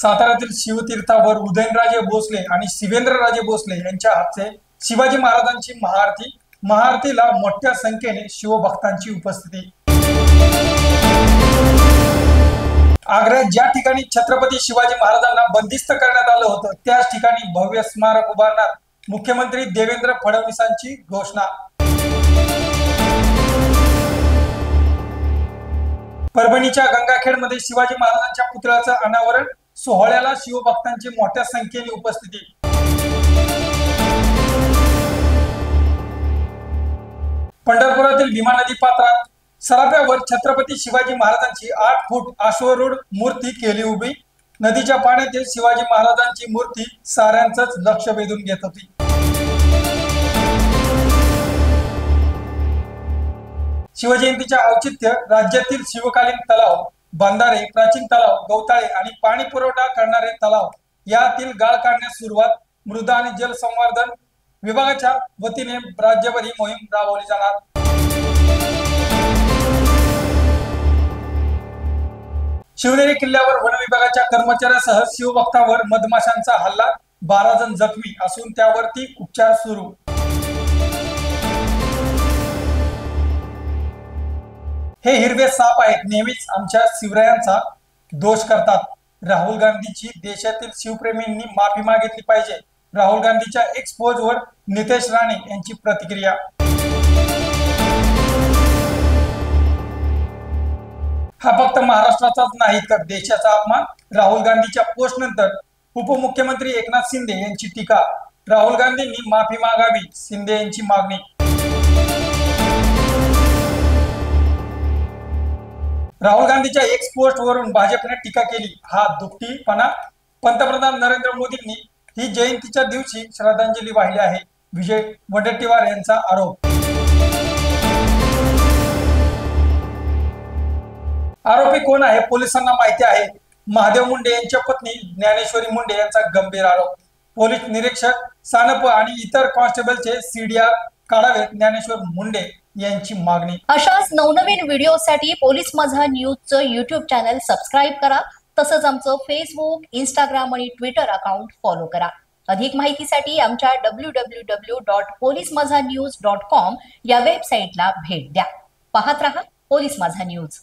साताऱ्यातील शिवतीर्थावर उदयनराजे भोसले आणि शिवेंद्रराजे भोसले यांच्या हातचे शिवाजी महाराजांची महाआरतीला मोठ्या संख्येने शिवभक्तांची उपस्थिती। आग्र्यात ज्या ठिकाणी छत्रपती शिवाजी महाराजांना बंदिस्त करण्यात आलं होतं त्याच ठिकाणी भव्य स्मारक उभारणार मुख्यमंत्री देवेंद्र फडणवीसांची घोषणा। परभणीच्या गंगाखेडमध्ये शिवाजी महाराजांच्या पुतळ्याचं अनावरण सोहळ्याला शिवभक्तांची मोठ्या संख्येने उपस्थिती। पंढरपुरातील भीमा नदी पात्रात सराफ्यावर छत्रपती शिवाजी महाराजांची 8 फूट अश्वारूढ मूर्ती केली उभी। नदीच्या पाण्यातील शिवाजी महाराजांची मूर्ती साऱ्यांचंच लक्ष वेधून घेत होती। शिवजयंतीच्या औचित्य राज्यातील शिवकालीन तलाव, बंधारे, प्राचीन तलाव, गवताळे आणि पाणी पुरवठा करणारे तलाव यातील गाळ काढण्यास सुरुवात। मृदा आणि जल संवर्धन विभागाच्या वतीने राज्यभर ही मोहीम राबवली जाणार। शिवनेरी किल्ल्यावर वन विभागाच्या कर्मचाऱ्यासह शिवभक्तावर मधमाशांचा हल्ला, 12 जण जखमी असून त्यावरती उपचार सुरू। हे हिरवे साप आहेत, नेहमीच आमच्या शिवरायांचा दोष करतात। राहुल गांधीची देशातील शिवप्रेमींनी माफी मागितली पाहिजे। राहुल गांधीच्या एक्स पोस्टवर नितेश राणे यांची प्रतिक्रिया। हा फक्त महाराष्ट्राचाच नाही तर देशाचा अपमान। राहुल गांधीच्या पोस्ट नंतर उपमुख्यमंत्री एकनाथ शिंदे यांची टीका। राहुल गांधींनी माफी मागावी, शिंदे यांची मागणी। राहुल गांधीच्या एक्स पोस्ट वरून भाजपने टीका केली, हा दुखटीपणा। पंतप्रधान नरेंद्र मोदींनी ही जयंतीच्या दिवशी श्रद्धांजली वाहिली आहे, विजय वडेट्टीवार यांचा आरोप। आरोपी कोण आहे पोलिसांना माहिती आहे। महादेव मुंडे यांच्या पत्नी ज्ञानेश्वरी मुंडे यांचा गंभीर आरोप। पोलीस निरीक्षक सानप आणि इतर कॉन्स्टेबलचे सीडीआर काढावेत, ज्ञानेश्वर मुंडे यांची मागणी। अशाच नवनवीन व्हिडिओसाठी पोलीस माझा न्यूजचं YouTube चॅनल सबस्क्राईब करा। तसंच आमचं फेसबुक, इंस्टाग्राम आणि ट्विटर अकाउंट फॉलो करा। अधिक माहितीसाठी आमच्या www.polismazhanews.com या वेबसाईटला भेट द्या। पाहत रहा पोलीस माझा न्यूज।